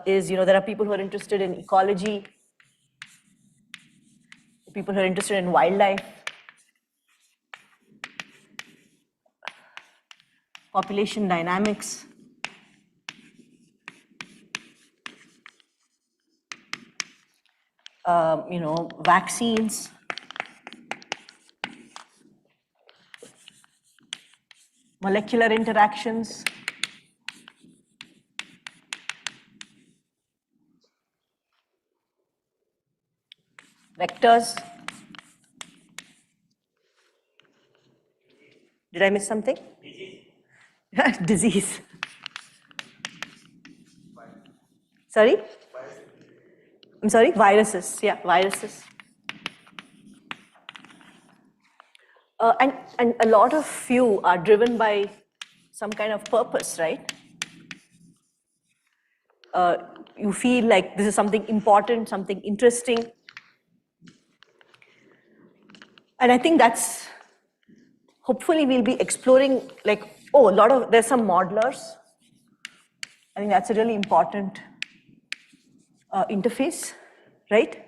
is, there are people who are interested in ecology, people who are interested in wildlife, population dynamics, vaccines, molecular interactions, vectors. Did I miss something? Disease. Sorry? I'm sorry? Viruses. Yeah, viruses. And a lot of you are driven by some kind of purpose, right? You feel like this is something important, something interesting. And I think that's, hopefully we'll be exploring like, there's some modelers. I think that's a really important interface, right?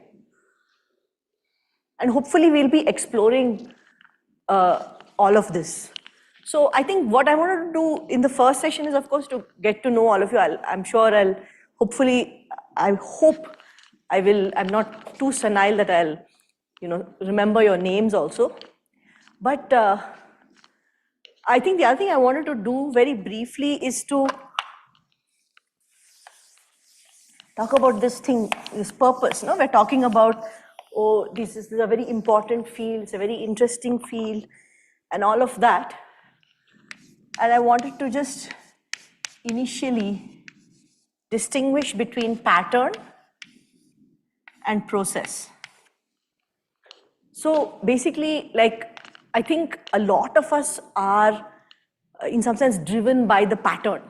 And hopefully we'll be exploring all of this. So I think what I wanted to do in the first session is, of course, to get to know all of you. I'm sure I hope I'm not too senile that I'll, remember your names also. But I think the other thing I wanted to do very briefly is to talk about this thing, this purpose. No? We're talking about, this is a very important field, it's a very interesting field, and all of that. And I wanted to just initially distinguish between pattern and process. So basically, I think a lot of us are, in some sense, driven by the pattern.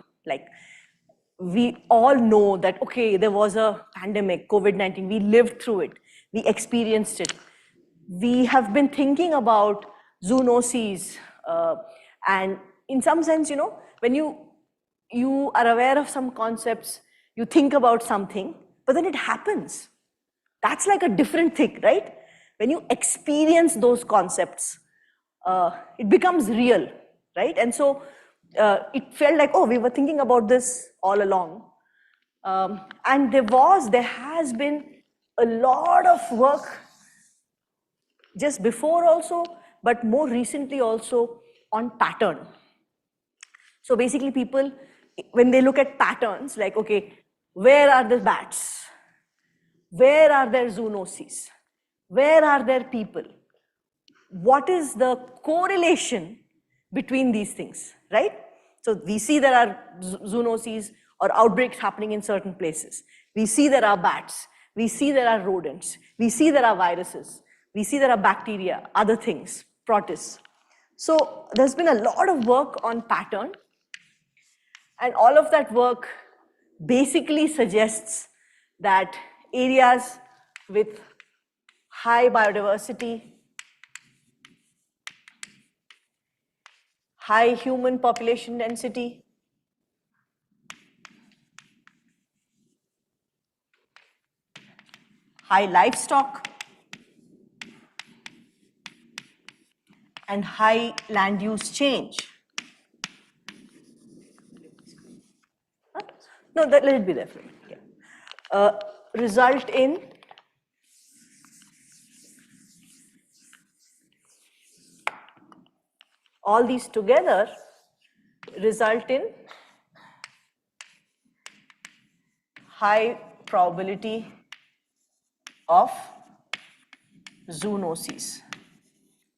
We all know that, okay, there was a pandemic, COVID-19, we lived through it, we experienced it. We have been thinking about zoonoses, and in some sense, when you are aware of some concepts, you think about something, but then it happens. That's like a different thing, right? When you experience those concepts, it becomes real, right? And so it felt like, we were thinking about this all along. And there has been a lot of work just before also, but more recently also on pattern. So basically people, when they look at patterns, like, okay, where are the bats? Where are their zoonoses? Where are their people? What is the correlation between these things, right? So we see there are zoonoses or outbreaks happening in certain places. We see there are bats. We see there are rodents. We see there are viruses. We see there are bacteria, other things, protists. So there's been a lot of work on pattern. And all of that work basically suggests that areas with high biodiversity, high human population density, high livestock, and high land use change. No, let it be there for me. Yeah. Result in all these together result in high probability of zoonoses.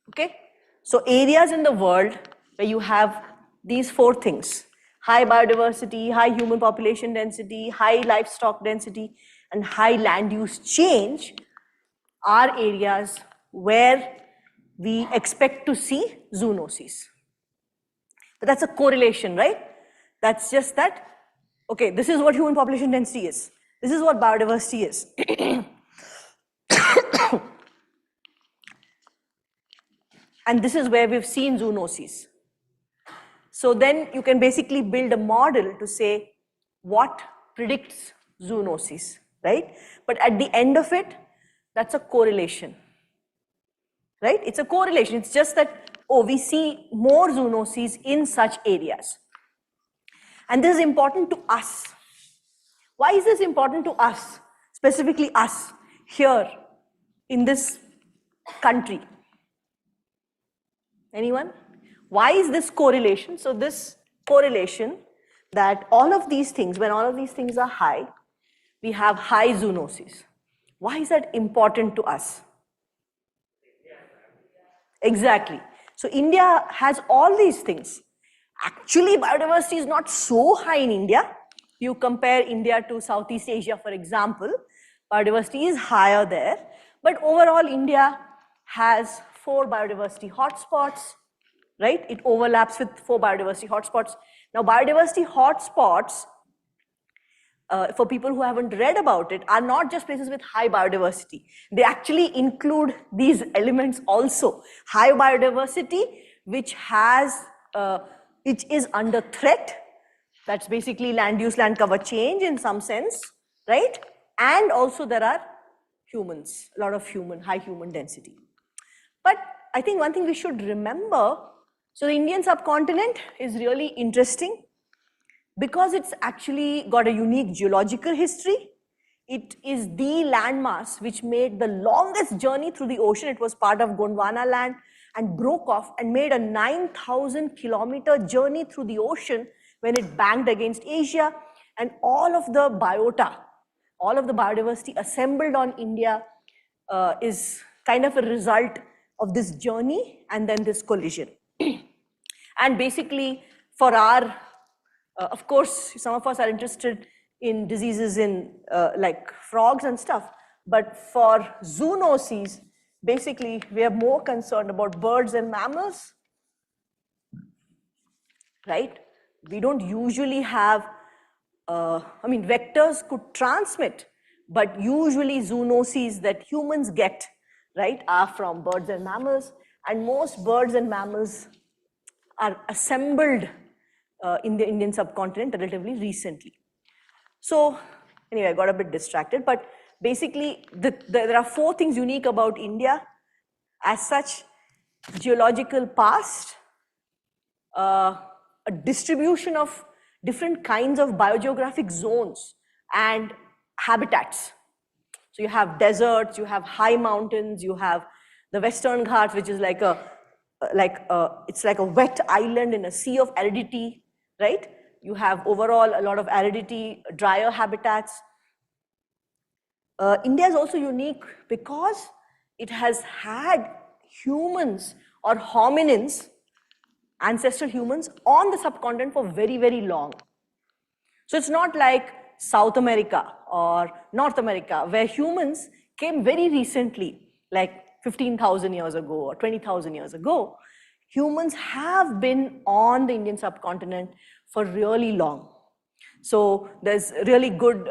Okay? So areas in the world where you have these four things: high biodiversity, high human population density, high livestock density, and high land use change are areas where we expect to see zoonoses. But that's a correlation, right? That's just that, okay, this is what human population density is. This is what biodiversity is. And this is where we've seen zoonoses. So then you can basically build a model to say what predicts zoonoses, right? But at the end of it, that's a correlation, right? It's a correlation. It's just that, oh, we see more zoonoses in such areas. And this is important to us. Why is this important to us, specifically us, here in this country? Anyone? Why is this correlation? So this correlation that all of these things, when all of these things are high, we have high zoonoses. Why is that important to us? Exactly. So India has all these things. Actually, biodiversity is not so high in India. You compare India to Southeast Asia, for example, biodiversity is higher there. But overall, India has 4 biodiversity hotspots, right? It overlaps with 4 biodiversity hotspots. Now, biodiversity hotspots, for people who haven't read about it, are not just places with high biodiversity. They actually include these elements also. High biodiversity, which is under threat. That's basically land use, land cover change in some sense, right? And also there are humans, a lot of high human density. But I think one thing we should remember, so the Indian subcontinent is really interesting because it's actually got a unique geological history. It is the landmass which made the longest journey through the ocean. It was part of Gondwana land and broke off and made a 9,000-kilometer journey through the ocean when it banged against Asia. And all of the biota, all of the biodiversity assembled on India is kind of a result of this journey and then this collision. And basically for our, of course, some of us are interested in diseases in like frogs and stuff, but for zoonoses, basically we are more concerned about birds and mammals, right? We don't usually have, vectors could transmit, but usually zoonoses that humans get, right, are from birds and mammals, and most birds and mammals are assembled in the Indian subcontinent relatively recently. So anyway, I got a bit distracted, but basically there are 4 things unique about India. As such, geological past, a distribution of different kinds of biogeographic zones and habitats. So you have deserts, you have high mountains, you have the Western Ghats, which is it's like a wet island in a sea of aridity, right? You have overall a lot of aridity, drier habitats. India is also unique because it has had humans or hominins, ancestral humans, on the subcontinent for very, very long. So it's not like South America or North America, where humans came very recently, like 15,000 years ago or 20,000 years ago. Humans have been on the Indian subcontinent for really long. So there's really good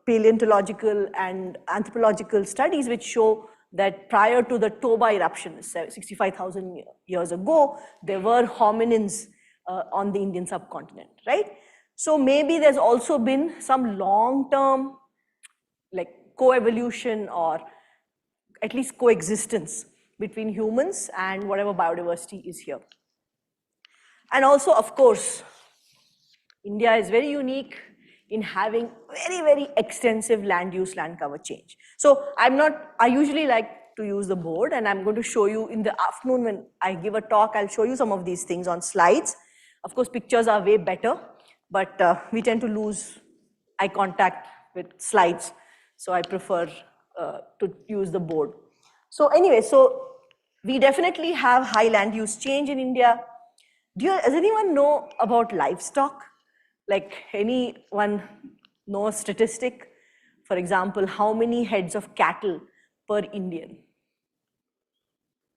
paleontological and anthropological studies which show that prior to the Toba eruption, 65,000 years ago, there were hominins on the Indian subcontinent, right? So maybe there's also been some long-term like co-evolution or at least coexistence between humans and whatever biodiversity is here. And also, of course, India is very unique in having very, very extensive land use, land cover change. So I usually like to use the board, and I'm going to show you in the afternoon when I give a talk, I'll show you some of these things on slides. Of course, pictures are way better, but we tend to lose eye contact with slides. So I prefer to use the board. So anyway, so we definitely have high land use change in India. Does anyone know about livestock? Like anyone know a statistic? For example, how many heads of cattle per Indian?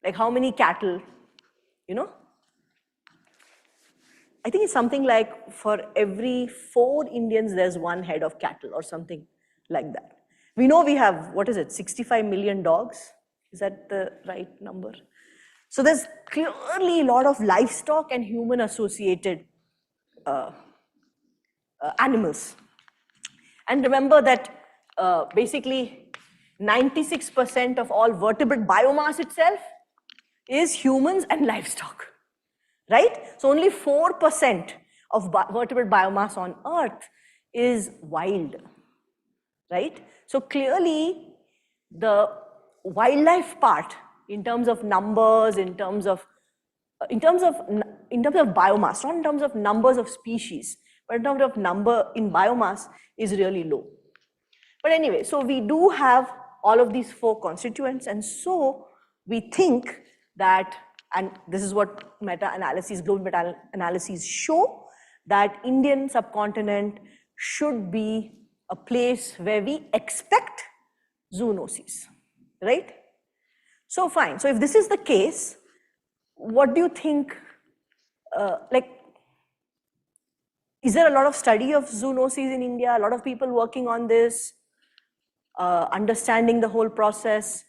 Like how many cattle, you know? I think it's something like for every 4 Indians, there's 1 head of cattle or something like that. We know we have, what is it, 65 million dogs? Is that the right number? So there's clearly a lot of livestock and human associated animals. And remember that basically 96% of all vertebrate biomass itself is humans and livestock, right? So only 4% of vertebrate biomass on Earth is wild, right? So clearly the wildlife part in terms of numbers, in terms of biomass, not in terms of numbers of species, but in terms of number in biomass is really low. But anyway, so we do have all of these 4 constituents, and so we think that, and this is what meta-analyses, global meta-analyses show, that Indian subcontinent should be a place where we expect zoonoses, right? So fine, so if this is the case, what do you think, is there a lot of study of zoonoses in India, a lot of people working on this, understanding the whole process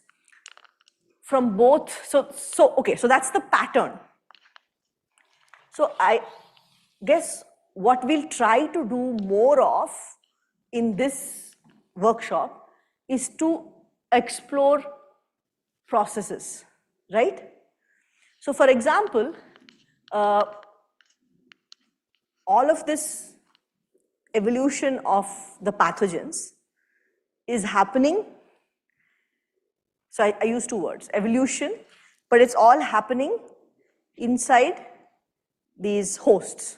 from both, okay, so that's the pattern. So I guess what we'll try to do more of in this workshop is to explore processes, right? So for example, all of this evolution of the pathogens is happening. So I use 2 words, evolution, but it's all happening inside these hosts,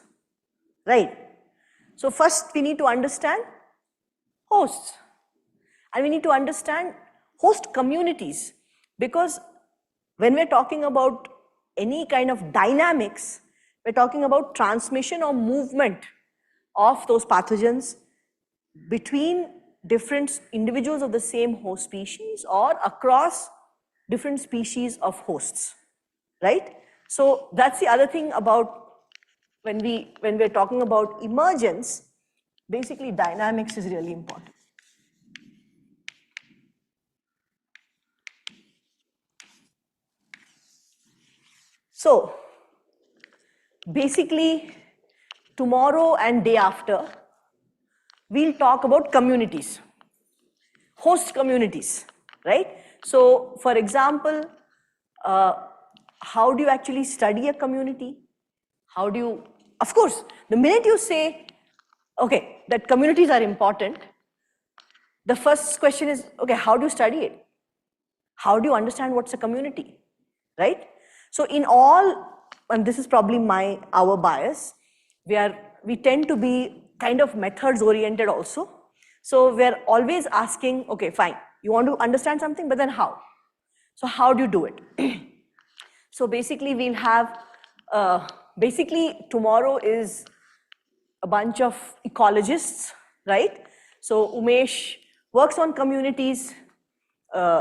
right? So first we need to understand hosts, and we need to understand host communities, because when we're talking about any kind of dynamics, we're talking about transmission or movement of those pathogens between different individuals of the same host species or across different species of hosts, right? So that's the other thing about when we're talking about emergence, basically dynamics is really important. So basically tomorrow and day after, we'll talk about communities, host communities, right? So for example, how do you actually study a community? How do you, of course, the minute you say, okay, that communities are important, the first question is, okay, how do you study it? How do you understand what's a community, right? So in all, and this is probably our bias, we tend to be kind of methods oriented also. So we're always asking, okay, fine, you want to understand something, but then how? So how do you do it? So basically we'll have, basically tomorrow is a bunch of ecologists, right? So Umesh works on communities,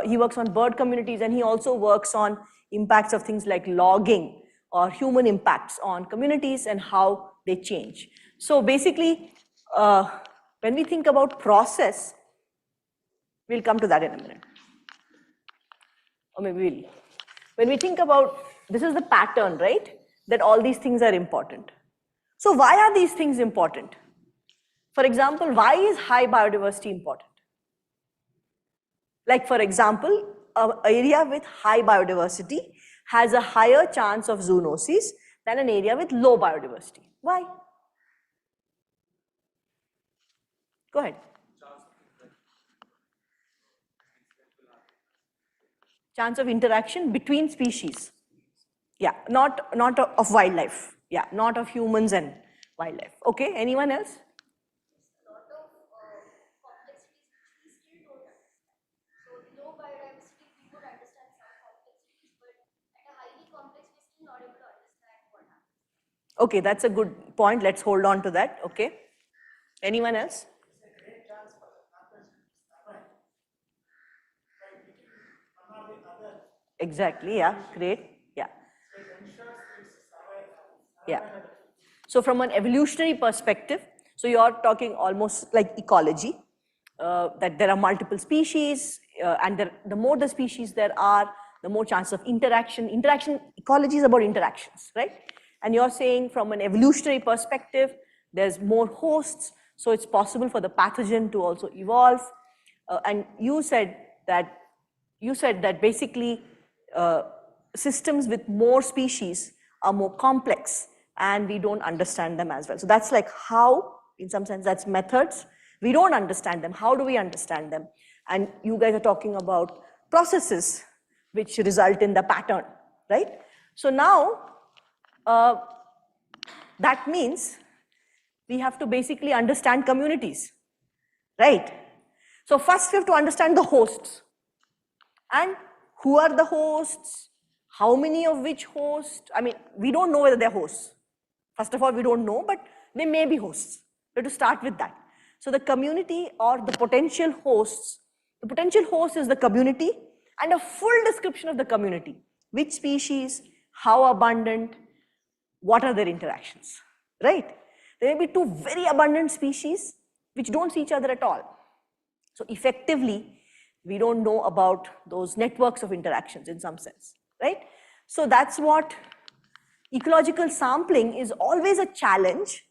he works on bird communities, and he also works on impacts of things like logging or human impacts on communities and how they change. So basically, when we think about process, we'll come to that in a minute. Or maybe we'll. When we think about, this is the pattern, right? That all these things are important. So why are these things important? For example, why is high biodiversity important? Like for example, an area with high biodiversity has a higher chance of zoonoses than an area with low biodiversity. Why? Go ahead. Chance of interaction between species. Yeah, not of wildlife. Yeah, not of humans and wildlife. Okay, anyone else? Okay, that's a good point. Let's hold on to that. Okay. Anyone else? Exactly, yeah, great. Yeah. Yeah. So from an evolutionary perspective, so you're talking almost like ecology, that there are multiple species, and the more the species there are, the more chance of interaction. Ecology is about interactions, right? And you're saying from an evolutionary perspective, there's more hosts, So it's possible for the pathogen to also evolve. And you said that basically systems with more species are more complex and we don't understand them as well. So that's like how, in some sense, that's methods. We don't understand them. How do we understand them? And you guys are talking about processes which result in the pattern, right? So now, that means we have to basically understand communities, right? So first we have to understand the hosts. And who are the hosts? How many of which hosts? I mean, we don't know whether they're hosts. First of all, we don't know, but they may be hosts. We have to start with that. So the community or the potential hosts, the potential host is the community and a full description of the community. Which species, how abundant, what are their interactions, right? There may be two very abundant species which don't see each other at all. So effectively, we don't know about those networks of interactions in some sense, right? So that's what ecological sampling is always a challenge,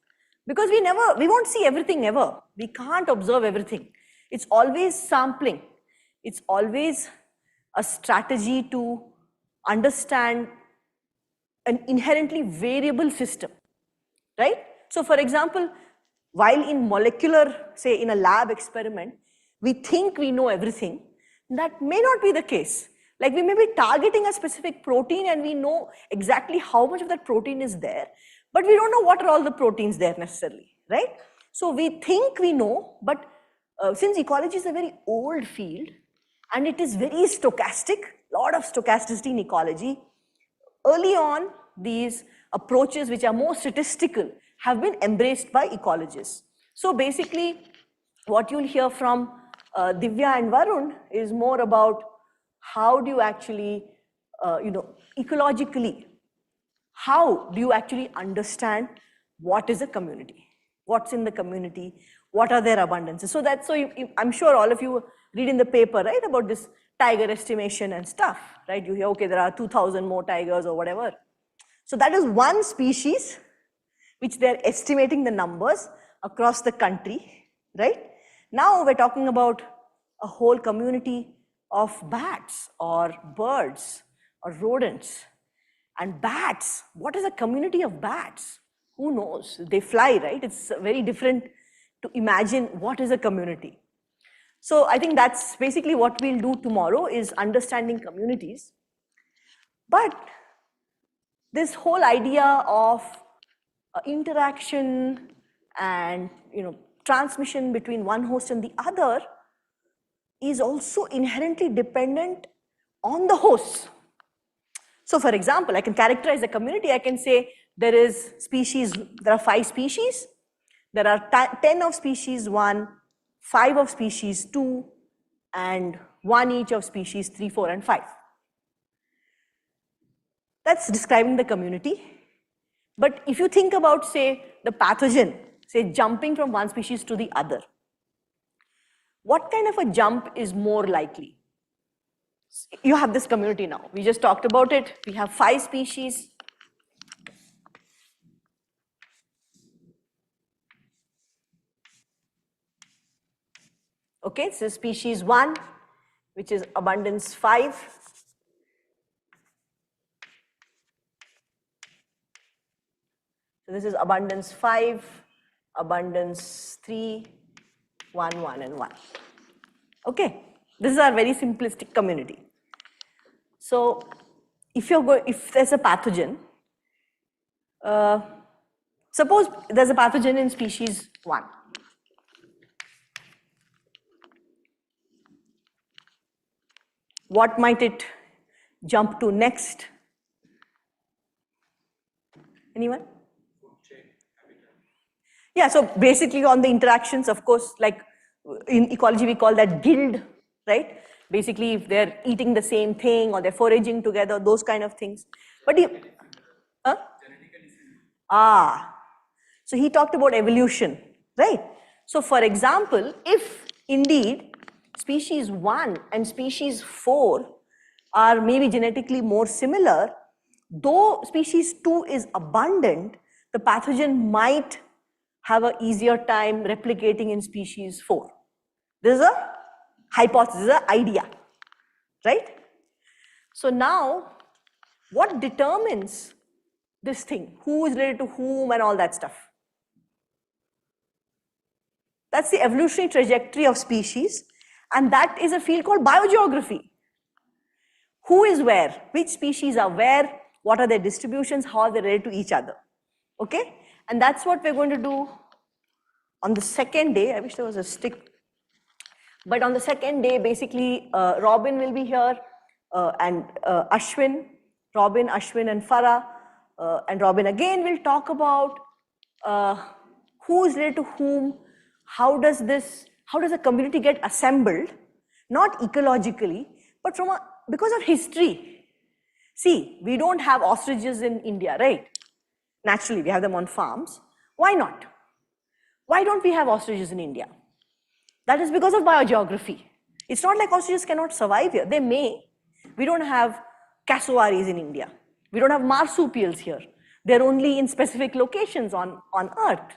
because we won't see everything ever. We can't observe everything. It's always sampling. It's always a strategy to understand an inherently variable system, right? So for example, while in molecular, say in a lab experiment, we think we know everything, that may not be the case. Like we may be targeting a specific protein and we know exactly how much of that protein is there, but we don't know what are all the proteins there necessarily, right? So we think we know, but since ecology is a very old field and it is very stochastic, lot of stochasticity in ecology, early on these approaches which are more statistical have been embraced by ecologists. So basically what you'll hear from Divya and Varun is more about how do you actually, ecologically, how do you actually understand what is a community? What's in the community? What are their abundances? So I'm sure all of you read in the paper, right, about this tiger estimation and stuff, right? You hear, okay, there are 2,000 more tigers or whatever. So that is one species which they're estimating the numbers across the country, right? Now we're talking about a whole community of bats or birds or rodents. And bats, what is a community of bats? Who knows? They fly, right? It's very different to imagine what is a community. So I think that's basically what we'll do tomorrow, is understanding communities. But this whole idea of interaction and transmission between one host and the other is also inherently dependent on the hosts. So for example, I can characterize a community. I can say there are 5 species, there are 10 of species 1, 5 of species 2, and 1 each of species 3, 4, and 5. That's describing the community. But if you think about, say, the pathogen, say, jumping from one species to the other, what kind of a jump is more likely? You have this community now. We just talked about it. We have 5 species. Okay, so species 1, which is abundance 5. So this is abundance 5, abundance 3, 1, 1, and 1. Okay, this is our very simplistic community. So if there's a pathogen, suppose there's a pathogen in species 1. What might it jump to next? Anyone? Yeah, so basically on the interactions, of course, like in ecology, we call that guild, right? Basically, if they're eating the same thing or they're foraging together, those kind of things. But so he talked about evolution, right? So for example, if indeed species 1 and species 4 are maybe genetically more similar, though species 2 is abundant, the pathogen might have an easier time replicating in species 4. This is a hypothesis, this is an idea, right? So now, what determines this thing? Who is related to whom and all that stuff? That's the evolutionary trajectory of species, and that is a field called biogeography. Who is where? Which species are where? What are their distributions? How are they related to each other? Okay? And that's what we're going to do on the second day. I wish there was a stick. But on the second day, basically, Robin will be here, and Ashwin, Robin, Ashwin, and Farah. And Robin again will talk about who is related to whom, how does a community get assembled, not ecologically, but because of history. See, we don't have ostriches in India, right? Naturally, we have them on farms. Why not? Why don't we have ostriches in India? That is because of biogeography. It's not like ostriches cannot survive here. They may. We don't have cassowaries in India. We don't have marsupials here. They're only in specific locations on Earth,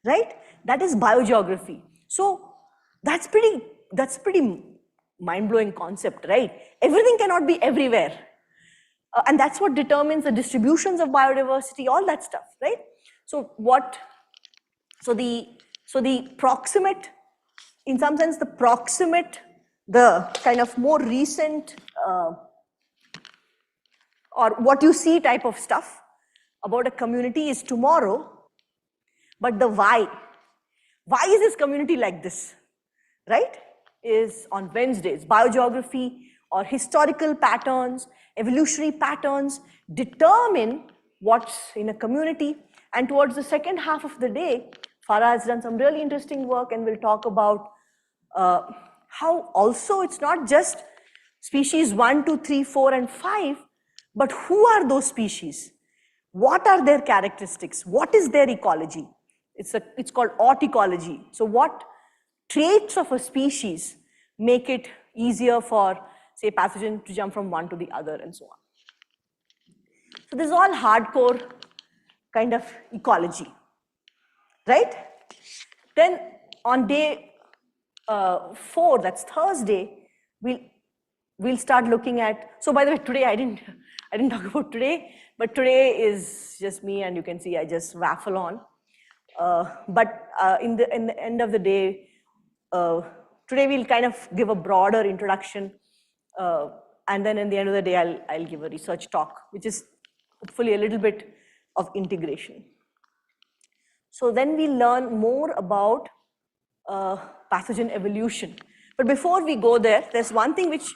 right? That is biogeography. So that's pretty mind-blowing concept, right? Everything cannot be everywhere. And that's what determines the distributions of biodiversity, all that stuff, right? So the proximate, in some sense, the kind of more recent, or what you see type of stuff about a community is tomorrow, but the why is this community like this, right, is on Wednesdays. Biogeography or historical patterns, evolutionary patterns determine what's in a community. And towards the second half of the day, Farah has done some really interesting work, and we'll talk about how also it's not just species 1, 2, 3, 4, and 5, but who are those species? What are their characteristics? What is their ecology? It's called ecology. So what traits of a species make it easier for, say, pathogen to jump from one to the other, and so on. So this is all hardcore kind of ecology, right? Then on day 4, that's Thursday, we'll start looking at, so by the way, today I didn't talk about today, but today is just me, and you can see I just waffle on. But in the end of the day, today we'll kind of give a broader introduction, and then in the end of the day, I'll give a research talk, which is hopefully a little bit of integration. So then we learn more about pathogen evolution. But before we go there, there's one thing which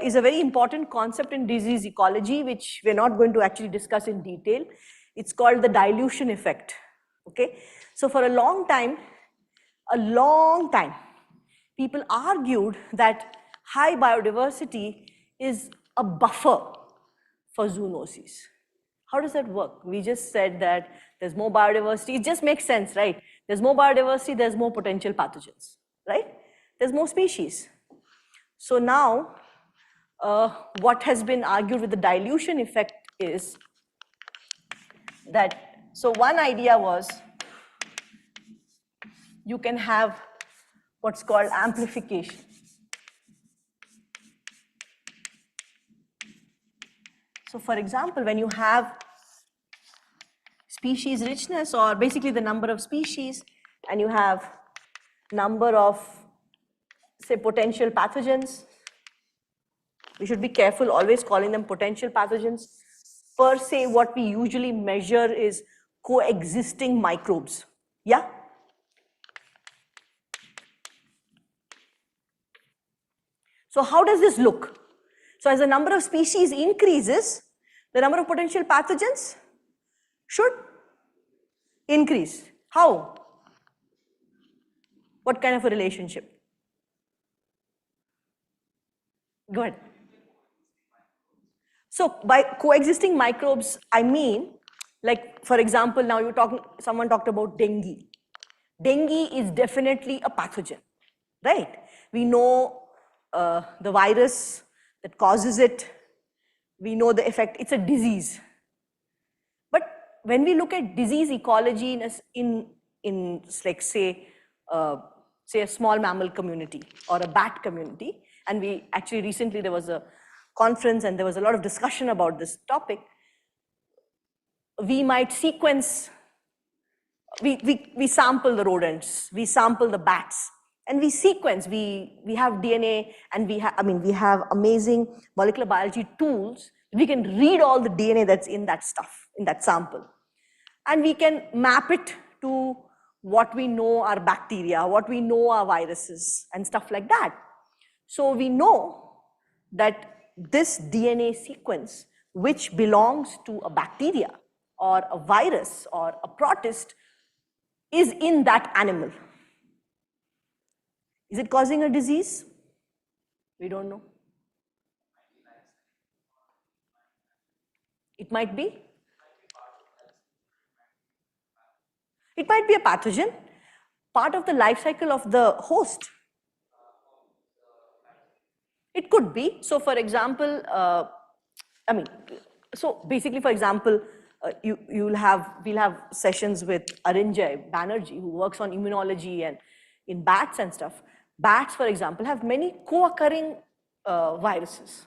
is a very important concept in disease ecology, which we're not going to actually discuss in detail. It's called the dilution effect, okay? So for a long time, people argued that high biodiversity is a buffer for zoonoses. How does that work? We just said that there's more biodiversity. It just makes sense, right? There's more biodiversity, there's more potential pathogens, right? There's more species. So now, what has been argued with the dilution effect is that, so one idea was you can have what's called amplification. So for example, when you have species richness, or basically the number of species, and you have number of, say, potential pathogens, we should be careful always calling them potential pathogens. Per se, what we usually measure is coexisting microbes, yeah? So how does this look? So as the number of species increases, the number of potential pathogens should increase. How? What kind of a relationship? Go ahead. So by coexisting microbes, I mean, like for example, now someone talked about dengue. Dengue is definitely a pathogen, right? We know the virus that causes it. We know the effect. It's a disease. But when we look at disease ecology in in like say a small mammal community or a bat community, and we actually recently there was a conference and there was a lot of discussion about this topic, we might sequence, we sample the rodents, we sample the bats, and we sequence, we have DNA, and we have amazing molecular biology tools. We can read all the DNA that's in that stuff, in that sample. And we can map it to what we know are bacteria, what we know are viruses, and stuff like that. So we know that this DNA sequence, which belongs to a bacteria or a virus or a protist, is in that animal. Is it causing a disease? We don't know. It might be. It might be a pathogen, part of the life cycle of the host. It could be. So for example, so basically for example, we'll have sessions with Arinjay Banerjee, who works on immunology and in bats and stuff. Bats, for example, have many co-occurring viruses.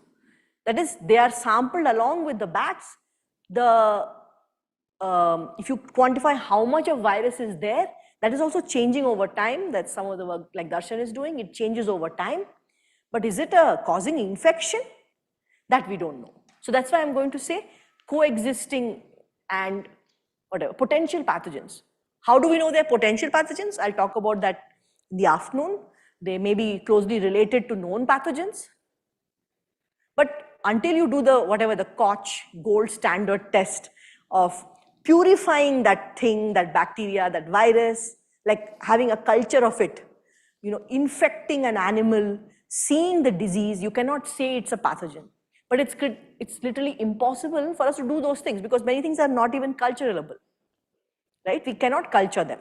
That is, they are sampled along with the bats. If you quantify how much of virus is there, that is also changing over time. That's some of the work like Darshan is doing. It changes over time. But is it causing infection? That we don't know. So that's why I'm going to say coexisting and whatever, potential pathogens. How do we know they're potential pathogens? I'll talk about that in the afternoon. They may be closely related to known pathogens. But until you do the Koch gold standard test of purifying that thing, that bacteria, that virus, like having a culture of it, infecting an animal, seeing the disease, you cannot say it's a pathogen. But it's literally impossible for us to do those things because many things are not even culturable, right? We cannot culture them.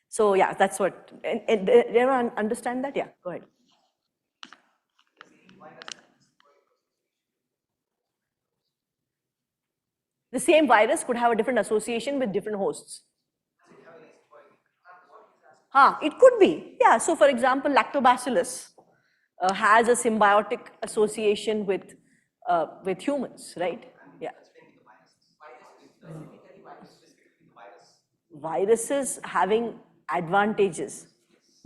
So yeah, that's what, and do you understand that? Yeah, go ahead. The same virus could have a different association with different hosts. It could be, yeah. So for example, lactobacillus has a symbiotic association with humans, right? Yeah. Viruses having advantages.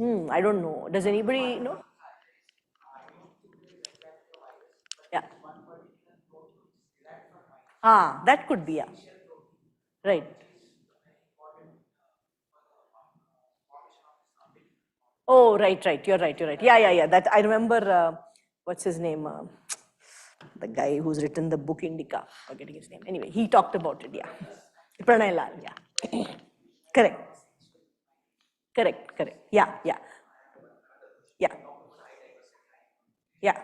I don't know. Does anybody know? Yeah. That could be, yeah. Right. Oh, right. You're right. Yeah. That I remember. What's his name? The guy who's written the book Indica. Forgetting his name. Anyway, he talked about it. Yeah. Pranay Lal. Yeah. Correct. Yeah. Yeah. Yeah. Yeah.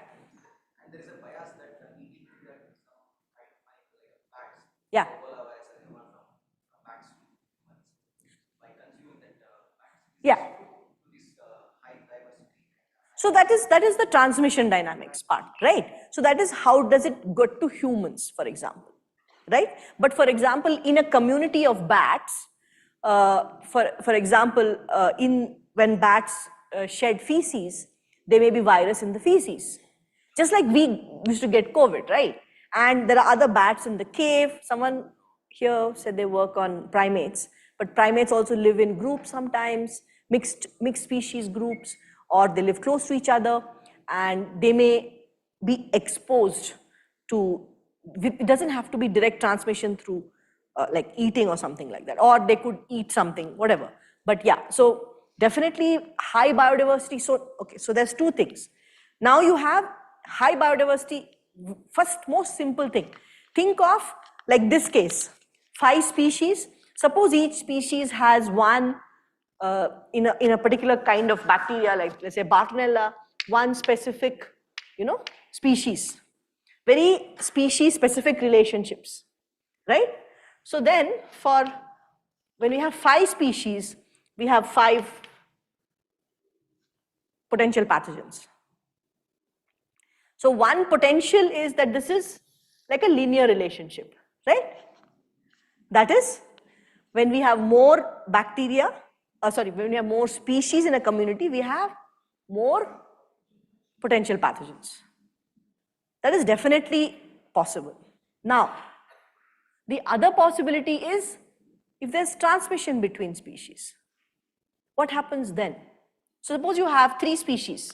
Yeah. So that is the transmission dynamics part, right? So that is how does it get to humans, for example, right? But for example, in a community of bats, for example, when bats shed feces, there may be virus in the feces. Just like we used to get COVID, right? And there are other bats in the cave. Someone here said they work on primates, but primates also live in groups sometimes, mixed species groups, or they live close to each other, and they may be exposed to, it doesn't have to be direct transmission through like eating or something like that, or they could eat something, whatever. But yeah, so definitely high biodiversity. So, okay, so there's two things. Now you have high biodiversity. First, most simple thing. Think of like this case, 5 species. Suppose each species has one in a particular kind of bacteria, like let's say Bartonella, one specific, species. Very species specific relationships, right? So then when we have 5 species, we have 5 potential pathogens. So one potential is that this is like a linear relationship, right? That is, When we have more bacteria, when we have more species in a community, we have more potential pathogens. That is definitely possible. Now, the other possibility is if there's transmission between species. What happens then? So suppose you have 3 species.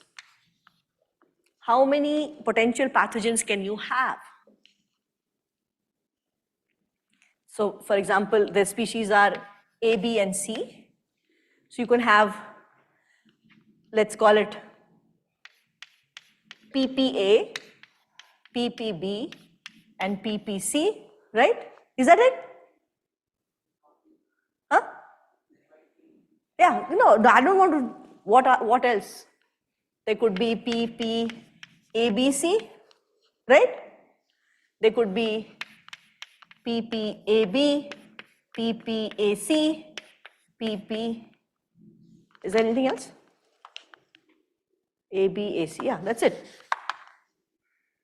How many potential pathogens can you have? So for example, the species are A, B, and C. So you can have, let's call it PPA, PPB, and PPC, right? Is that it? Huh? Yeah, no, I don't want to, what else? There could be PPABC, right? There could be PPAB, PPAC, PP, is there anything else? ABAC, yeah, that's it.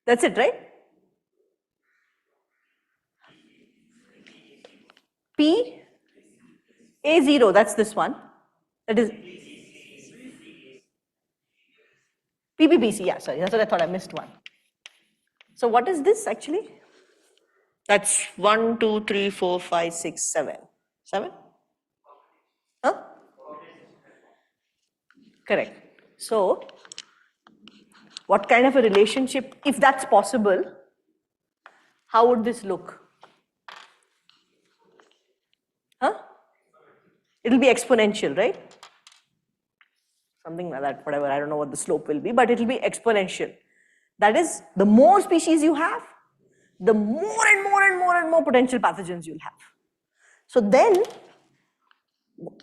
That's it, right? P, A0, that's this one. That is PPBC, yeah, sorry, that's what I thought, I missed one. So what is this actually? That's 1, 2, 3, 4, 5, 6, 7. 7? Huh? Correct. So, what kind of a relationship, if that's possible, how would this look? Huh? It'll be exponential, right? Something like that, whatever, I don't know what the slope will be, but it'll be exponential. That is, the more species you have, the more and more and more and more potential pathogens you'll have. So then,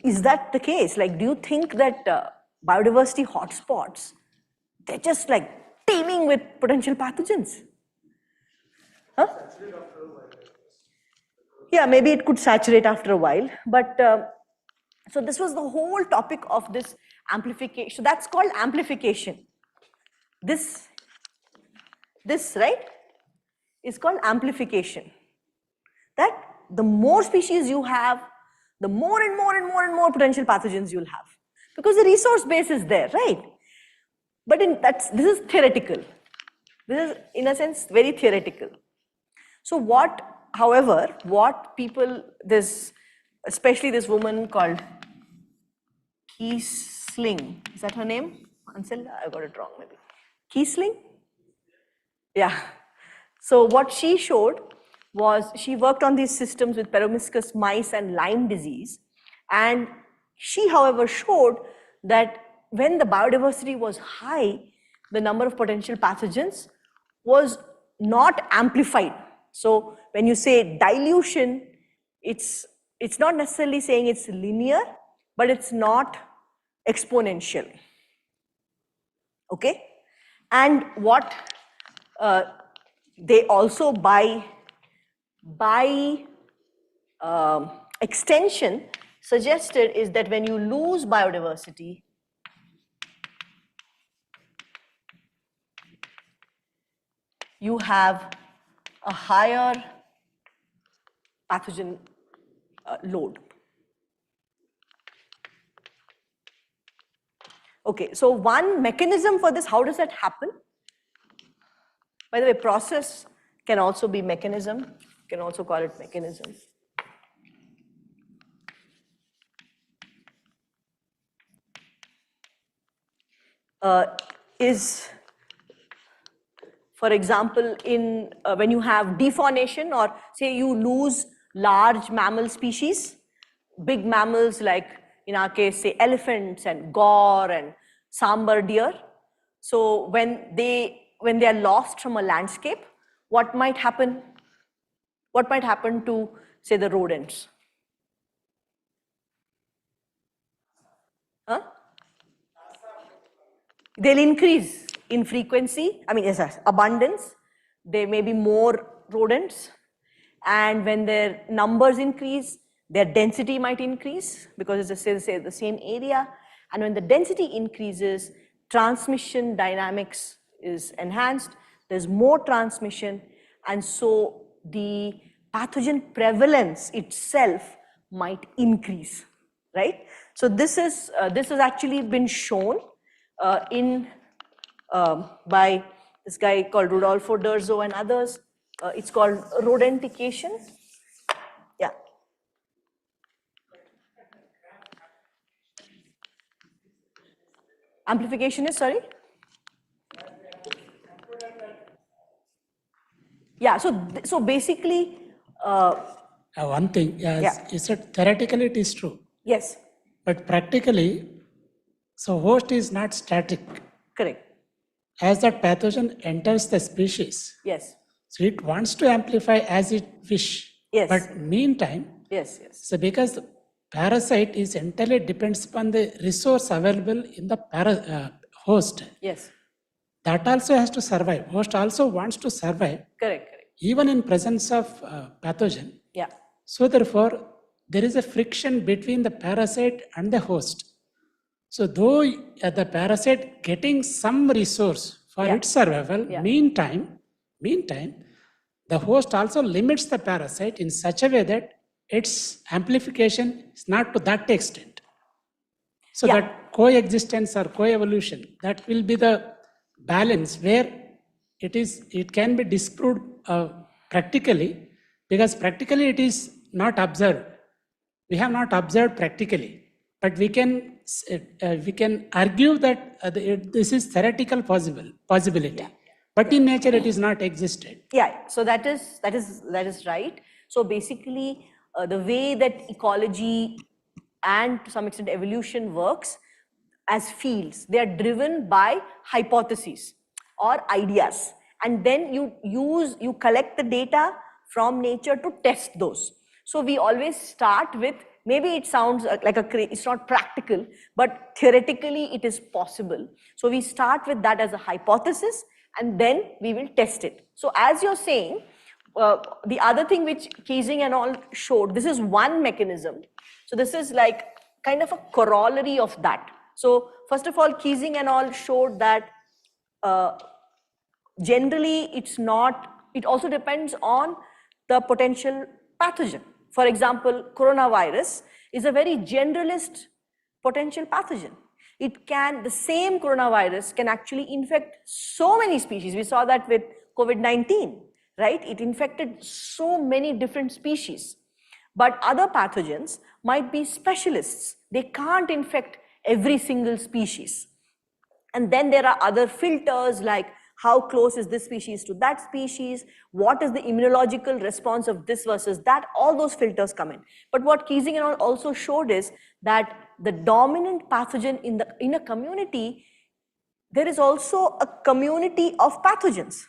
is that the case? Like, do you think that biodiversity hotspots, they're just like teeming with potential pathogens? Huh? Yeah, maybe it could saturate after a while, but so this was the whole topic of this amplification. So that's called amplification. This, right, is called amplification. That the more species you have, the more and more and more and more potential pathogens you'll have. Because the resource base is there, right? But this is theoretical. This is, in a sense, very theoretical. So however, what people, especially this woman called Kiesling, is that her name? Ansil? I got it wrong maybe. Kiesling? Yeah. So what she showed was she worked on these systems with peromyscus mice and Lyme disease. And she, however, showed that when the biodiversity was high, the number of potential pathogens was not amplified. So when you say dilution, it's not necessarily saying it's linear, but it's not exponential. Okay? And what they also by extension suggested is that when you lose biodiversity, you have a higher pathogen load. Okay, so one mechanism for this, how does that happen? By the way, process can also be mechanism. You can also call it mechanism. Is, for example, when you have defaunation, or say you lose large mammal species, big mammals like, in our case, say elephants and gaur and sambar deer. So when they are lost from a landscape, what might happen? What might happen to, say, the rodents? Huh? They'll increase in frequency, I mean, yes, abundance. There may be more rodents, and when their numbers increase, their density might increase because it's the same area. And when the density increases, transmission dynamics is enhanced. There's more transmission, and so the pathogen prevalence itself might increase, right? So this has actually been shown by this guy called Rodolfo Durzo and others. It's called rodentication. Yeah. Amplification is, sorry? Yeah, so basically... one thing, you said theoretically it is true. Yes. But practically, so host is not static. Correct. As that pathogen enters the species, yes, so it wants to amplify as it wish. Yes. But meantime, yes, so because the parasite is entirely depends upon the resource available in the host. Yes. That also has to survive. Host also wants to survive. Correct. Even in presence of pathogen. Yeah. So therefore, there is a friction between the parasite and the host. So though the parasite getting some resource for its survival, meantime, the host also limits the parasite in such a way that its amplification is not to that extent. So that coexistence or coevolution, that will be the balance where it can be disproved practically, because practically it is not observed. We have not observed practically, but we can argue that this is theoretical possibility, but in nature it is not existed. Yeah, so that is right. So basically, the way that ecology and to some extent evolution works as fields, they are driven by hypotheses or ideas, and then you collect the data from nature to test those. So we always start with, maybe it sounds like it's not practical, but theoretically it is possible. So we start with that as a hypothesis, and then we will test it. So as you're saying, the other thing which Keesing and all showed, this is one mechanism. So this is like kind of a corollary of that. So first of all, Keesing and all showed that generally it also depends on the potential pathogen. For example, coronavirus is a very generalist potential pathogen. The same coronavirus can actually infect so many species. We saw that with COVID-19, right? It infected so many different species. But other pathogens might be specialists. They can't infect every single species. And then there are other filters like how close is this species to that species, what is the immunological response of this versus that, all those filters come in. But what Keesing and all also showed is that the dominant pathogen in a community, there is also a community of pathogens,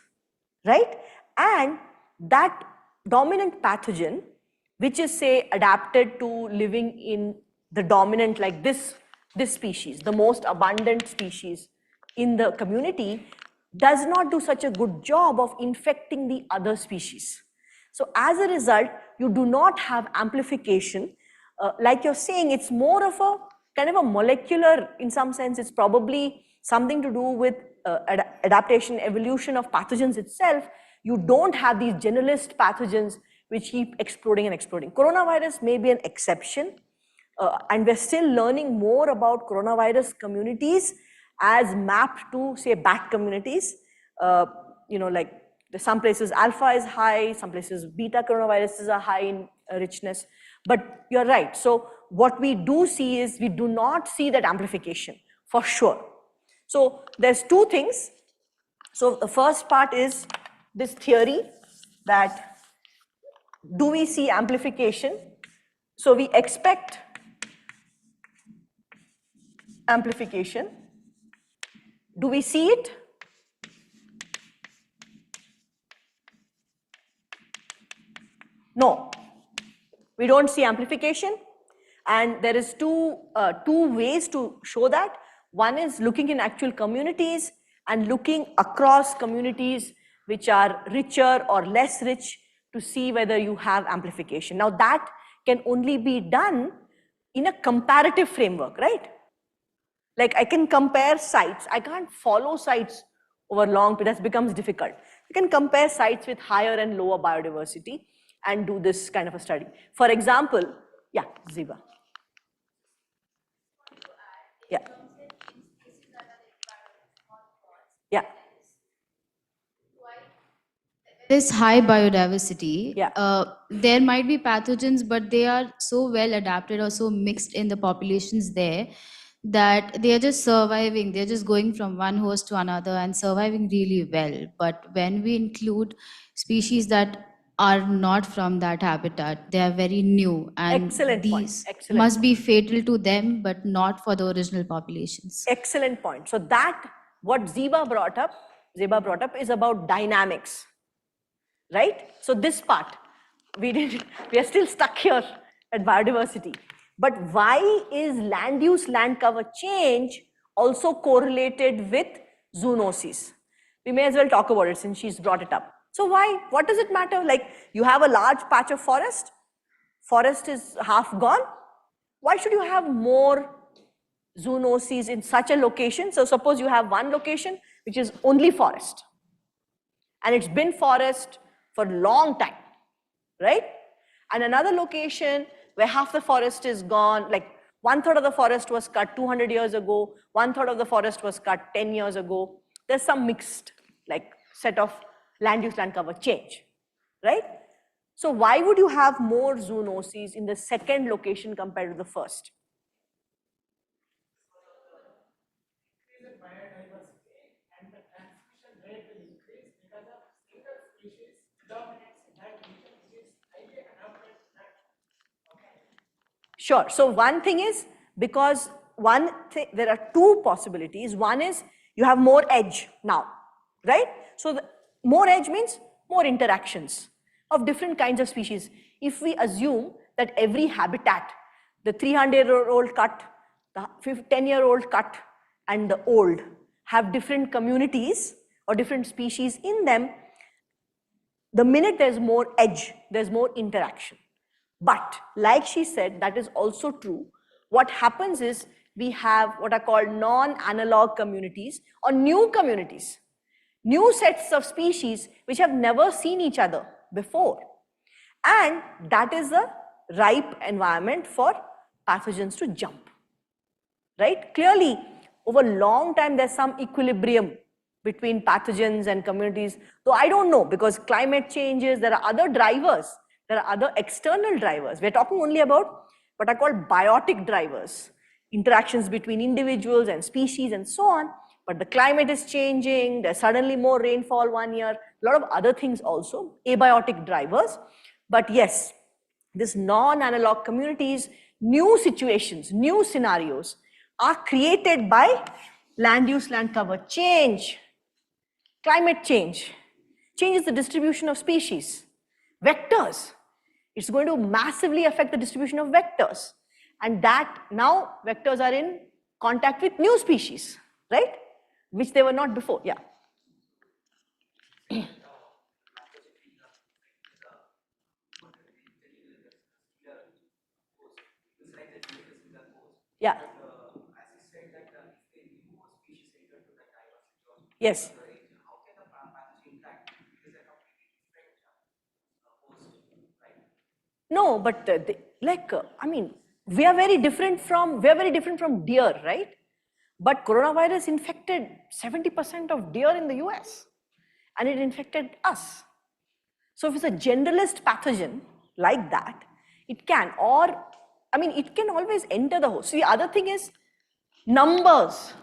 right? And that dominant pathogen, which is say adapted to living in the dominant, like this species, the most abundant species in the community, does not do such a good job of infecting the other species. So as a result, you do not have amplification. Like you're saying, it's more of a kind of a molecular, in some sense, it's probably something to do with adaptation, evolution of pathogens itself. You don't have these generalist pathogens which keep exploding and exploding. Coronavirus may be an exception, and we're still learning more about coronavirus communities as mapped to, say, bat communities. Like some places alpha is high, some places beta coronaviruses are high in richness. But you're right. So what we do see is we do not see that amplification for sure. So there's two things. So the first part is this theory that do we see amplification? So we expect amplification. Do we see it? No, we don't see amplification. And there is two ways to show that. One is looking in actual communities and looking across communities which are richer or less rich to see whether you have amplification. Now that can only be done in a comparative framework, right? Like I can compare sites. I can't follow sites over long periods. That becomes difficult. You can compare sites with higher and lower biodiversity and do this kind of a study. For example, Yeah, Ziba. Yeah. Yeah. This high biodiversity, Yeah. there might be pathogens, but they are so well adapted or so mixed in the populations there that they are just surviving. They're just going from one host to another and surviving really well. But when we include species that are not from that habitat, they are very new, and Excellent point. these Excellent must point. be fatal to them, but not for the original populations. Excellent point. So that what Zeba brought up is about dynamics, right? So this part, we are still stuck here at biodiversity. But why is land use, land cover change also correlated with zoonoses? We may as well talk about it since she's brought it up. So why? What does it matter? Like you have a large patch of forest is half gone. Why should you have more zoonoses in such a location? So suppose you have one location which is only forest, and it's been forest for a long time, right? And another location where half the forest is gone, like 1/3 of the forest was cut 200 years ago, 1/3 of the forest was cut 10 years ago. There's some mixed like set of land use, land cover change, right? So why would you have more zoonoses in the second location compared to the first? Sure. So one thing is because there are two possibilities. One is you have more edge now, right? So more edge means more interactions of different kinds of species. If we assume that every habitat, the 300-year-old cut, the 10-year-old cut, and the old have different communities or different species in them, the minute there's more edge, there's more interaction. But like she said, that is also true. What happens is we have what are called non-analog communities or new communities, new sets of species which have never seen each other before. And that is a ripe environment for pathogens to jump, right? Clearly, over a long time, there's some equilibrium between pathogens and communities, though I don't know, because climate changes, there are other drivers, there are other external drivers. We're talking only about what are called biotic drivers, interactions between individuals and species and so on. But the climate is changing, there's suddenly more rainfall one year, a lot of other things also, abiotic drivers. But yes, this non-analog communities, new situations, new scenarios are created by land use, land cover change, climate change, changes the distribution of species, vectors. It's going to massively affect the distribution of vectors. And that now vectors are in contact with new species, right? Which they were not before, yeah. Yeah. Yes. No, but I mean, we are very different from deer, right? But coronavirus infected 70% of deer in the US, and it infected us. So if it's a generalist pathogen like that, it can, or I mean, it can always enter the host. So the other thing is numbers.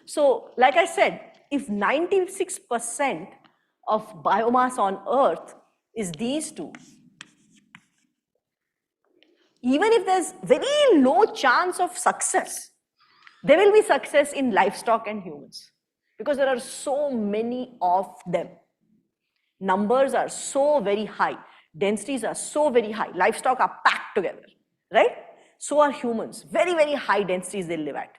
So like I said, if 96% of biomass on Earth is these two, even if there's very low chance of success, there will be success in livestock and humans because there are so many of them. Numbers are so very high, densities are so very high, livestock are packed together, right? So are humans, very, very high densities they live at,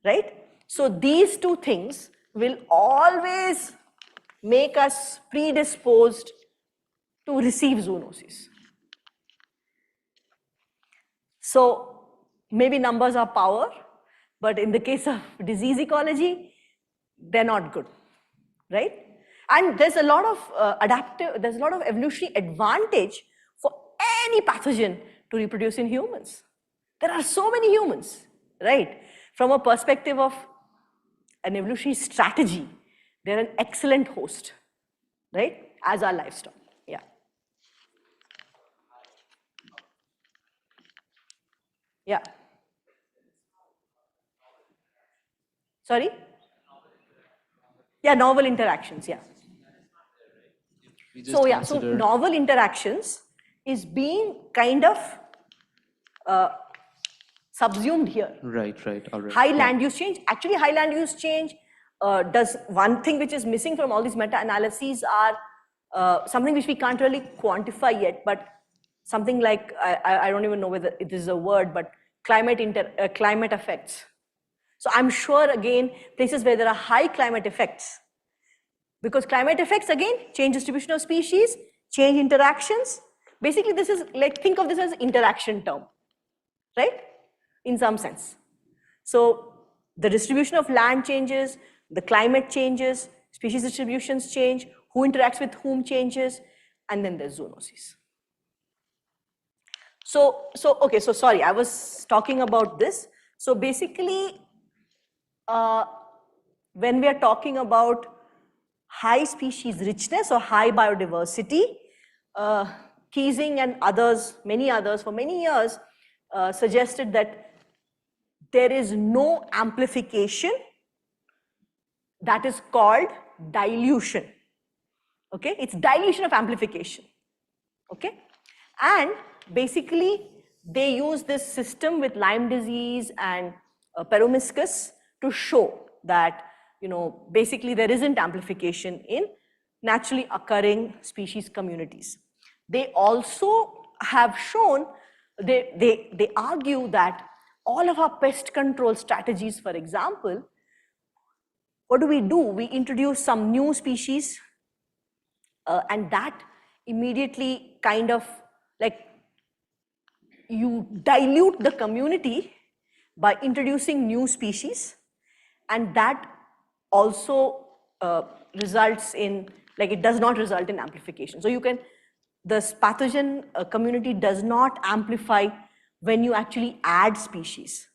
right? So these two things will always make us predisposed to receive zoonoses. So maybe numbers are power, but in the case of disease ecology, they're not good, right? And there's a lot of there's a lot of evolutionary advantage for any pathogen to reproduce in humans. There are so many humans, right? From a perspective of an evolutionary strategy, they're an excellent host, right? As our livestock, yeah. Yeah. Sorry? Yeah, novel interactions, yeah. So yeah, so novel interactions is being kind of subsumed here. Right, all right. High land use change. Actually, high land use change does one thing which is missing from all these meta-analyses are something which we can't really quantify yet, but something like, I don't even know whether it is a word, but climate effects. So I'm sure, again, places where there are high climate effects, because climate effects, again, change distribution of species, change interactions. Basically, this is like, think of this as interaction term, right? In some sense. So the distribution of land changes, the climate changes, species distributions change, who interacts with whom changes, and then there's zoonoses. Okay, so sorry, I was talking about this. So basically, when we are talking about high species richness or high biodiversity, Keesing and others, many others, for many years, suggested that there is no amplification that is called dilution. Okay, it's dilution of amplification. Okay, and basically they use this system with Lyme disease and peromyscus to show that, you know, basically there isn't amplification in naturally occurring species communities. They also have shown, they argue that all of our pest control strategies, for example, what do? We introduce some new species and that immediately kind of like you dilute the community by introducing new species, and that also results in, like, it does not result in amplification. So you can, this pathogen community does not amplify when you actually add species.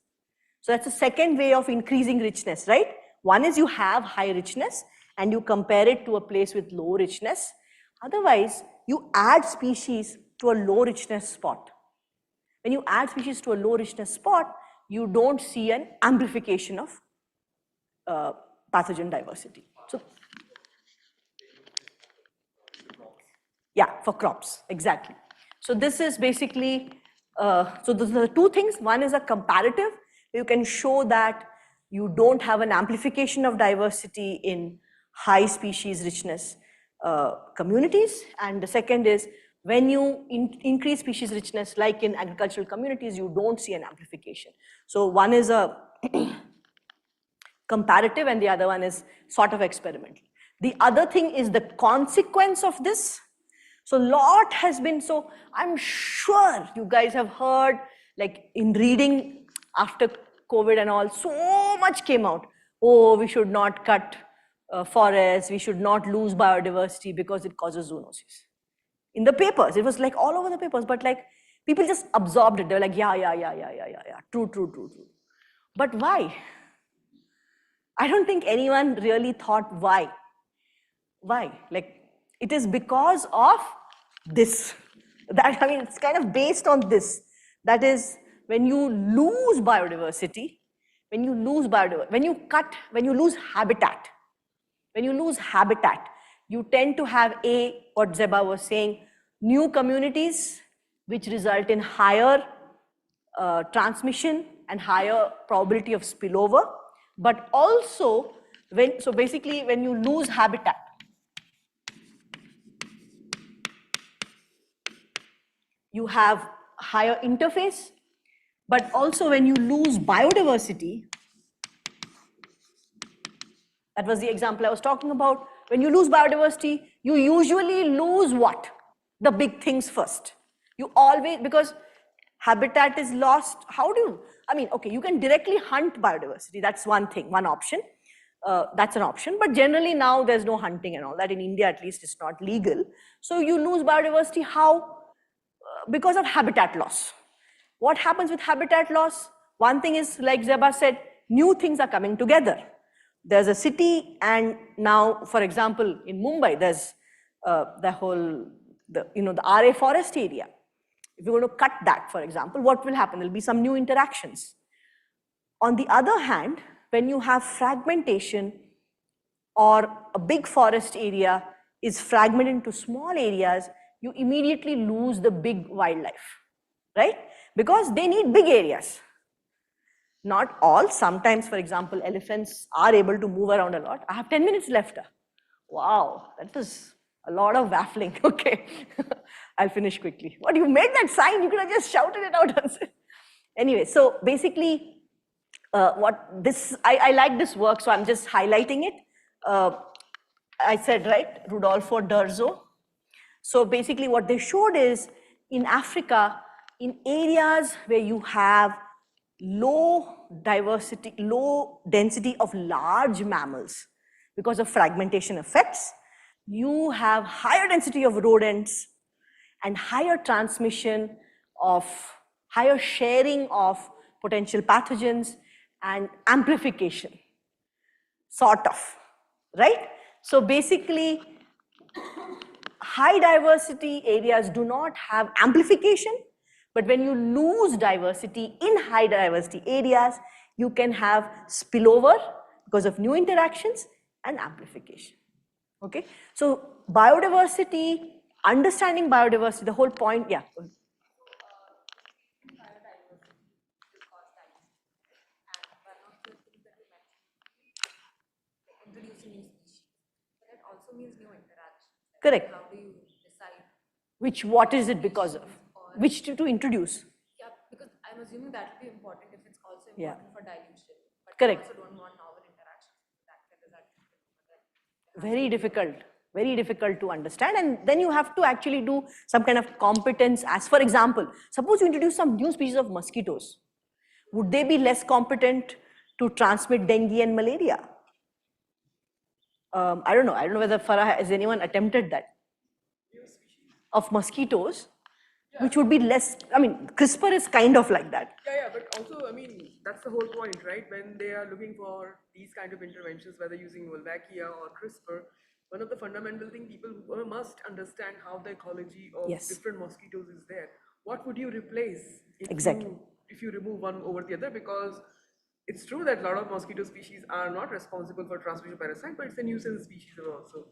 So that's the second way of increasing richness, right? One is you have high richness and you compare it to a place with low richness. Otherwise, you add species to a low richness spot. When you add species to a low richness spot, you don't see an amplification of pathogen diversity. So, yeah, for crops, exactly. So this is basically, so those are the two things. One is a comparative. You can show that you don't have an amplification of diversity in high species richness communities. And the second is, when you increase species richness, like in agricultural communities, you don't see an amplification. So one is a comparative and the other one is sort of experimental. The other thing is the consequence of this. So lot has been, so I'm sure you guys have heard, like in reading after COVID and all, so much came out. Oh, we should not cut forests, we should not lose biodiversity because it causes zoonoses. In the papers, it was like all over the papers, but like people just absorbed it. They were like, yeah, true. But why? I don't think anyone really thought why. Why? Like, it is because of this. That, I mean, it's kind of based on this. That is, when you lose biodiversity, when you lose habitat, you tend to have what Zeba was saying, new communities which result in higher transmission and higher probability of spillover. But also, so basically when you lose habitat, you have higher interface, but also when you lose biodiversity, that was the example I was talking about. When you lose biodiversity, you usually lose what? The big things first. You always, because habitat is lost, how do you, I mean, okay, you can directly hunt biodiversity. That's one thing, one option. That's an option, but generally now there's no hunting and all that. In India, at least, it's not legal. So you lose biodiversity, how? because of habitat loss. What happens with habitat loss? One thing is, like Zeba said, new things are coming together. There's a city, and now, for example, in Mumbai, there's the RA forest area. If you're going to cut that, for example, what will happen? There'll be some new interactions. On the other hand, when you have fragmentation, or a big forest area is fragmented into small areas, you immediately lose the big wildlife, right? Because they need big areas. Not all, sometimes, for example, elephants are able to move around a lot. I have 10 minutes left. Wow, that was a lot of waffling. Okay, I'll finish quickly. What, you made that sign? You could have just shouted it out. Anyway, so basically, I like this work, so I'm just highlighting it. I said, right, Rudolfo D'Urso. So basically what they showed is, in Africa, in areas where you have low density of large mammals because of fragmentation effects, you have higher density of rodents and higher transmission of, higher sharing of potential pathogens and amplification, sort of, right? So basically, high diversity areas do not have amplification, but when you lose diversity in high diversity areas, you can have spillover because of new interactions and amplification. Okay, so biodiversity, understanding biodiversity, the whole point, yeah. Correct. How do you decide? What is it because of? Which to introduce? Yeah, because I'm assuming that will be important if it's also important for dilution. But Correct. we also don't want novel interactions. Very difficult to understand. And then you have to actually do some kind of competence. As for example, suppose you introduce some new species of mosquitoes. Would they be less competent to transmit dengue and malaria? I don't know whether Farah, has anyone attempted that? Of mosquitoes, which would be less, I mean, CRISPR is kind of like that. Yeah, but also, I mean, that's the whole point, right? When they are looking for these kind of interventions, whether using Wolbachia or CRISPR, one of the fundamental things people must understand how the ecology of different mosquitoes is there. What would you replace if you remove one over the other? Because it's true that a lot of mosquito species are not responsible for transmission of parasite, but it's a nuisance species also.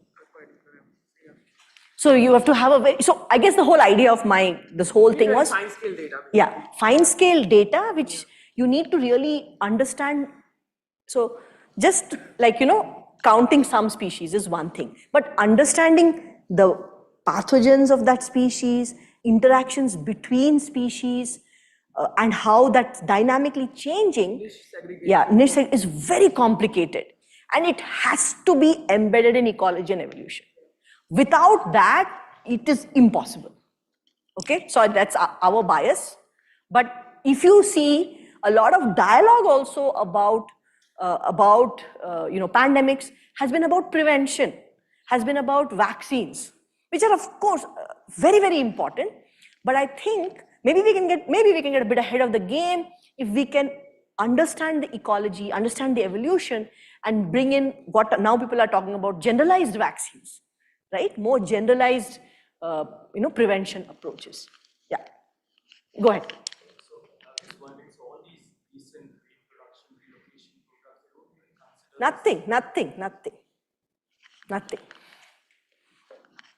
So you have to have a very, so I guess the whole idea of this whole thing was fine scale data. Yeah, fine scale data, which you need to really understand. So just like, counting some species is one thing, but understanding the pathogens of that species, interactions between species, and how that's dynamically changing, niche is very complicated, and it has to be embedded in ecology and evolution. Without that, it is impossible. Okay, so that's our bias. But if you see a lot of dialogue also about pandemics has been about prevention, has been about vaccines, which are of course very, very important. But I think maybe we can get a bit ahead of the game if we can understand the ecology, understand the evolution, and bring in what now people are talking about, generalized vaccines, right? More generalized, prevention approaches. Yeah, go ahead. So I'm just wondering, so all these recent reintroduction, relocation programs, they don't even consider Nothing.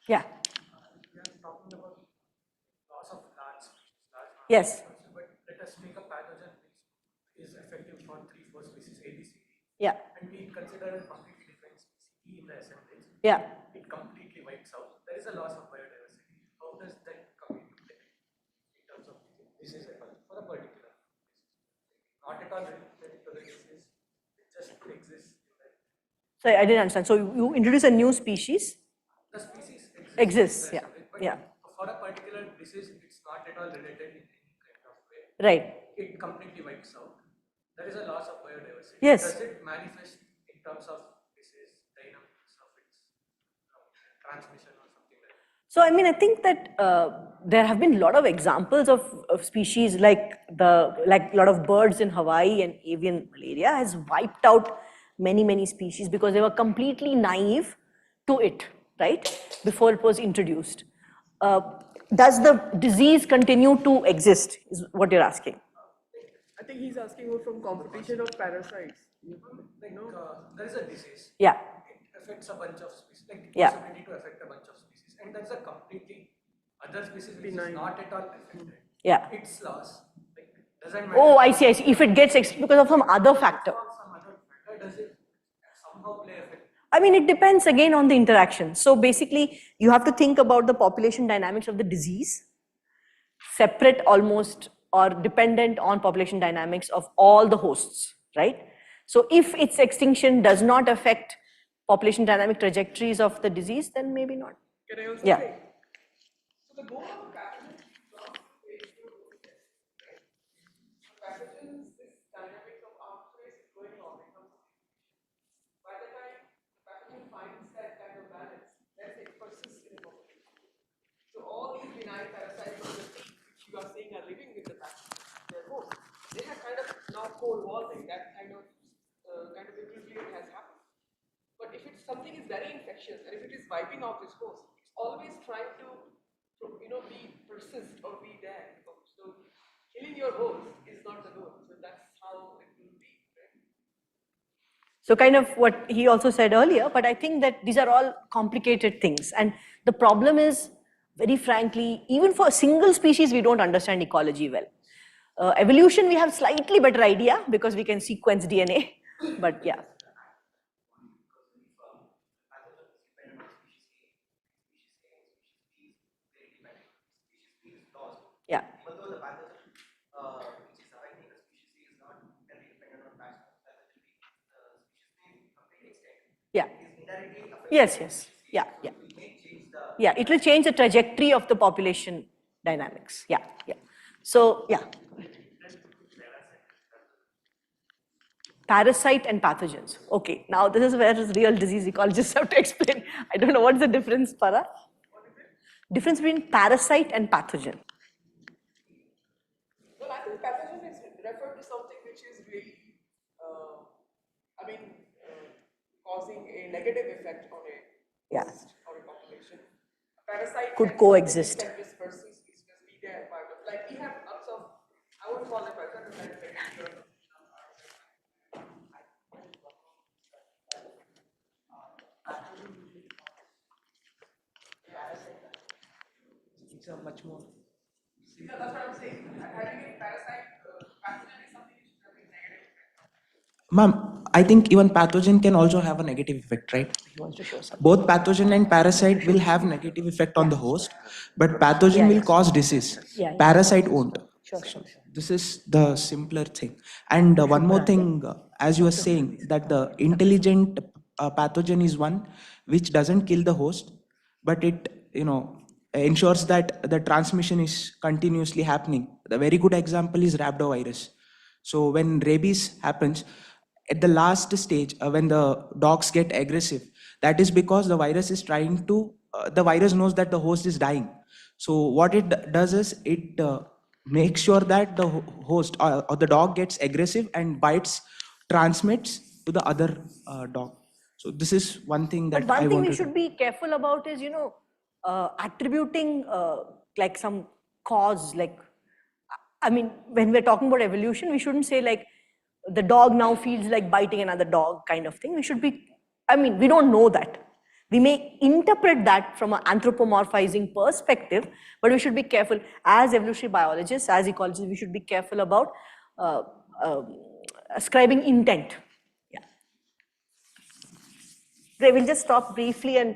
Yeah. We are talking about loss of large Yes. But let us take a pathogen which is effective for 3-4 species, A, B, C, D. Yeah. And we consider a completely different species, E in the assemblage. Yeah. It completely wipes out. There is a loss of biodiversity. How does that come into play in terms of disease for a particular species? Not at all related to the disease, it just exists in that. Sorry, I didn't understand. So you introduce a new species? The species exists, yeah. But yeah. For a particular disease, it's not at all related in any kind of way. Right. It completely wipes out. There is a loss of biodiversity. Yes. Does it manifest in terms of disease dynamics of its transmission or something like that? So, I mean, I think that there have been a lot of examples of species like a lot of birds in Hawaii, and avian malaria has wiped out many species because they were completely naive to it, right? Before it was introduced. Does the disease continue to exist, is what you're asking? I think he's asking more from competition of parasites. There is a disease. Yeah. It affects a bunch of species, like the Yeah. possibility to affect a bunch of species. And there's a completely other species which is not at all affected. Yeah. Its loss, like, doesn't matter. Oh, I see. If it gets because of some other factor. Some other factor, does it somehow play effect? I mean, it depends again on the interaction. So basically, you have to think about the population dynamics of the disease, separate almost or dependent on population dynamics of all the hosts, right? So if its extinction does not affect population dynamic trajectories of the disease, then maybe not. Can I also Yeah. say? So the goal of pathogens from phase 2 to phase 3, right? So pathogens, this dynamics of outbreaks is going on in terms of by the time the pathogen finds that kind of balance, then it persists in a population. So all these benign parasites of the teeth, which you are saying are living with the pathogen, their host, they have kind of now co-evolving. That kind of equilibrium has happened. But if it's something is very infectious and if it is wiping out this host, it's always trying to persist or be there. So killing your host is not the goal. So that's how it will be, right? So kind of what he also said earlier, but I think that these are all complicated things. And the problem is, very frankly, even for a single species, we don't understand ecology well. Evolution, we have slightly better idea because we can sequence DNA, but yeah. Yeah. Even though the pathogen which is affecting the species is not very dependent on pathogen, the species may completely extinct. Yeah. It is indirectly affecting. Yes. Yeah. Yeah, it will change the trajectory of the population dynamics. Yeah. So, yeah. Parasite and pathogens. Okay, now this is where real disease ecologists have to explain. I don't know what's the difference, Farah? Difference between parasite and pathogen. Well, I think pathogen is referred to something which is really, causing a negative effect on a host or a population. A parasite could coexist. Can just persist, it's just be there. Like we have lots of, I wouldn't call it parasite, It's a much more. Yeah, that's what I'm saying. Having a parasite, pathogen is something which is having negative effect. Ma'am, I think even pathogen can also have a negative effect, right? Both pathogen and parasite will have negative effect on the host, but pathogen will cause disease. Parasite won't. Sure. This is the simpler thing. And one more thing, as you were saying, that the intelligent pathogen is one which doesn't kill the host, but it, ensures that the transmission is continuously happening. The very good example is rhabdovirus. So when rabies happens, at the last stage, when the dogs get aggressive, that is because the virus is trying to, the virus knows that the host is dying. So what it does is it makes sure that the host or the dog gets aggressive and bites, transmits to the other dog. So this is one thing that But one thing we wanted should be careful about is, attributing like some cause, like, I mean, when we're talking about evolution, we shouldn't say like the dog now feels like biting another dog kind of thing. We should be, we don't know that. We may interpret that from an anthropomorphizing perspective, but we should be careful. As evolutionary biologists, as ecologists, we should be careful about ascribing intent. Yeah. Great, we'll just stop briefly and